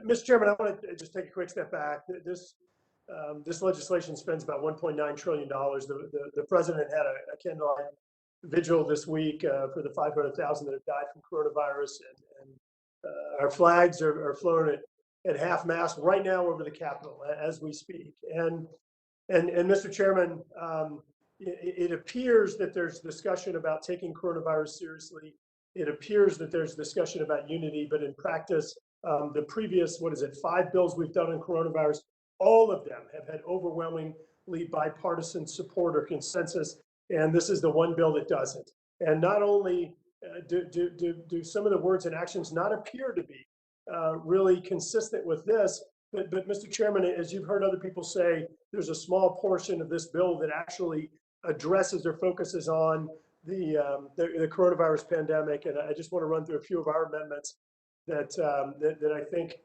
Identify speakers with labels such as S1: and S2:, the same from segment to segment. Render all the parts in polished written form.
S1: Mr. Chairman, I want to just take a quick step back. This legislation spends about $1.9 trillion. The president had a candlelight vigil this week for the 500,000 that have died from coronavirus, and our flags are flown at half mast right now over the Capitol as we speak. And Mr. Chairman, it appears that there's discussion about taking coronavirus seriously. It appears that there's discussion about unity, but in practice, the previous, 5 bills we've done on coronavirus, all of them have had overwhelmingly bipartisan support or consensus, and this is the one bill that doesn't. And not only do some of the words and actions not appear to be really consistent with this, but Mr. Chairman, as you've heard other people say, there's a small portion of this bill that actually addresses or focuses on the coronavirus pandemic. And I just want to run through a few of our amendments that I think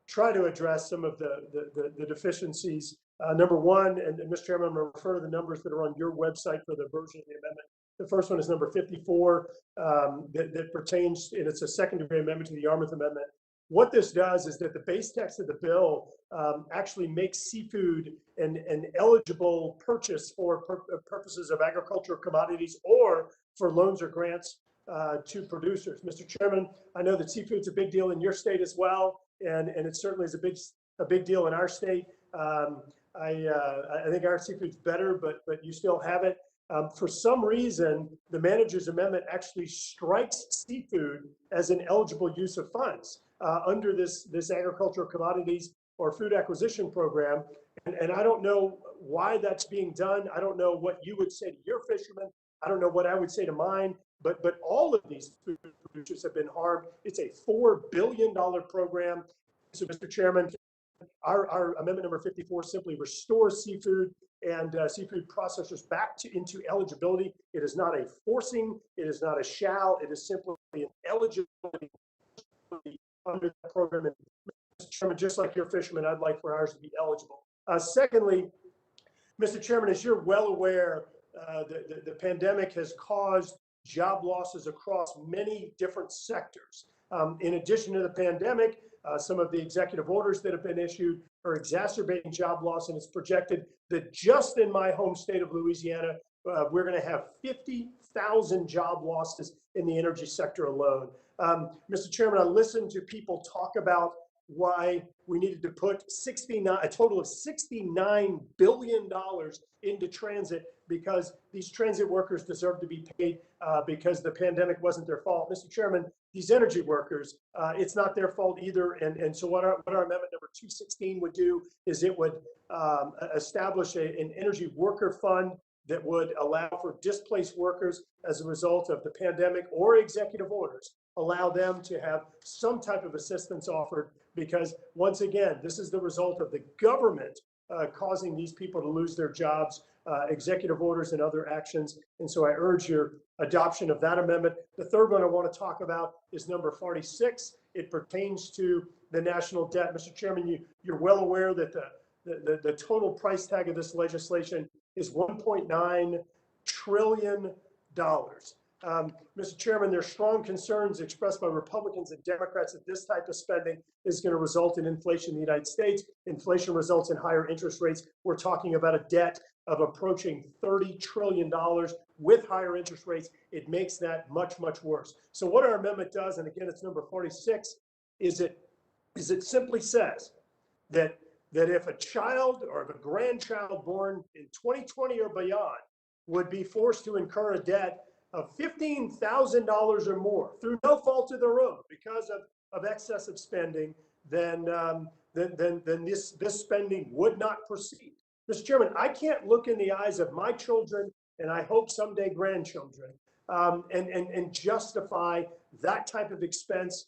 S1: try to address some of the deficiencies. Number one, and Mr. Chairman, I'm going to refer to the numbers that are on your website for the version of the amendment. The first one is number 54 that pertains, and it's a second-degree amendment to the Yarmouth Amendment. What this does is that the base text of the bill actually makes seafood an eligible purchase for purposes of agricultural commodities or for loans or grants to producers. Mr. Chairman, I know that seafood's a big deal in your state as well, and it certainly is a big deal in our state. I think our seafood's better, but you still have it. For some reason, the manager's amendment actually strikes seafood as an eligible use of funds under this agricultural commodities or food acquisition program. And I don't know why that's being done. I don't know what you would say to your fishermen. I don't know what I would say to mine, but all of these food producers have been harmed. It's a $4 billion program. So, Mr. Chairman, our amendment number 54 simply restores seafood and seafood processors back into eligibility. It is not a forcing, it is not a shall, it is simply an eligibility under the program. And Mr. Chairman, just like your fishermen, I'd like for ours to be eligible. Secondly, Mr. Chairman, as you're well aware, the pandemic has caused job losses across many different sectors. In addition to the pandemic, some of the executive orders that have been issued are exacerbating job loss, and it's projected that just in my home state of Louisiana, we're going to have 50,000 job losses in the energy sector alone. Mr. Chairman, I listened to people talk about why we needed to put a total of $69 billion into transit because these transit workers deserve to be paid because the pandemic wasn't their fault. Mr. Chairman, these energy workers, it's not their fault either. And so what our amendment number 216 would do is it would establish an energy worker fund that would allow for displaced workers as a result of the pandemic or executive orders, allow them to have some type of assistance offered, because once again, this is the result of the government causing these people to lose their jobs, executive orders and other actions. And so I urge your adoption of that amendment. The third one I want to talk about is number 46. It pertains to the national debt. Mr. Chairman, you're well aware that the total price tag of this legislation is $1.9 trillion. Mr. Chairman, there are strong concerns expressed by Republicans and Democrats that this type of spending is going to result in inflation in the United States. Inflation results in higher interest rates. We're talking about a debt of approaching $30 trillion with higher interest rates. It makes that much, much worse. So what our amendment does, and again, it's number 46, is it simply says that if a child or if a grandchild born in 2020 or beyond would be forced to incur a debt of $15,000 or more through no fault of their own because of excessive spending, then this spending would not proceed. Mr. Chairman, I can't look in the eyes of my children, and I hope someday grandchildren, and justify that type of expense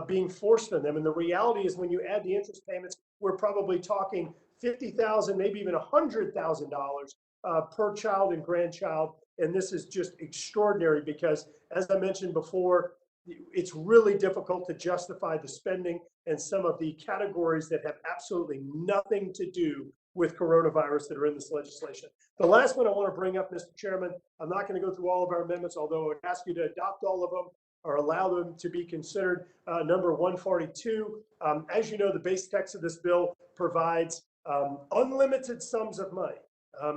S1: being forced on them. And the reality is, when you add the interest payments, we're probably talking $50,000, maybe even $100,000 per child and grandchild. And this is just extraordinary because, as I mentioned before, it's really difficult to justify the spending and some of the categories that have absolutely nothing to do with coronavirus that are in this legislation. The last one I want to bring up, Mr. Chairman, I'm not going to go through all of our amendments, although I would ask you to adopt all of them. or allow them to be considered. Number 142, as you know, the base text of this bill provides unlimited sums of money.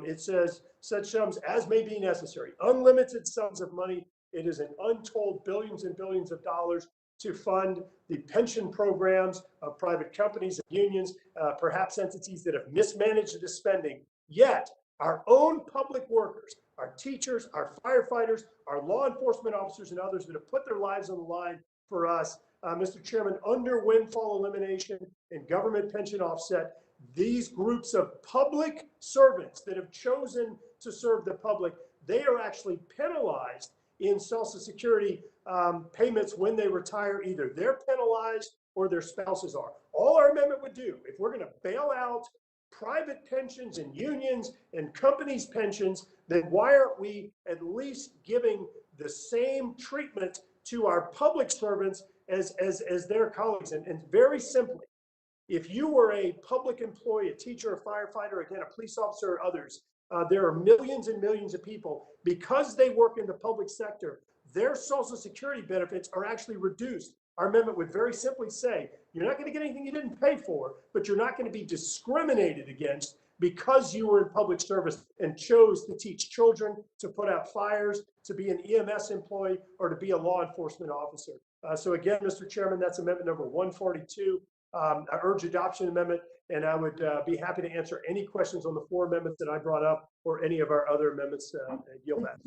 S1: It says such sums as may be necessary, unlimited sums of money. It is an untold billions and billions of dollars to fund the pension programs of private companies and unions, perhaps entities that have mismanaged the spending. Yet, our own public workers, our teachers, our firefighters, our law enforcement officers, and others that have put their lives on the line for us, Mr. Chairman, under windfall elimination and government pension offset, these groups of public servants that have chosen to serve the public, they are actually penalized in Social Security payments when they retire. Either they're penalized or their spouses are. All our amendment would do, if we're going to bail out private pensions and unions and companies' pensions, then why aren't we at least giving the same treatment to our public servants as their colleagues? And very simply, if you were a public employee, a teacher, a firefighter, again, a police officer, or others, there are millions and millions of people, because they work in the public sector, their Social Security benefits are actually reduced. Our amendment would very simply say, you're not going to get anything you didn't pay for, but you're not going to be discriminated against because you were in public service and chose to teach children, to put out fires, to be an EMS employee, or to be a law enforcement officer. So again, Mr. Chairman, that's amendment number 142. I urge adoption of the amendment, and I would be happy to answer any questions on the 4 amendments that I brought up or any of our other amendments. Yield back.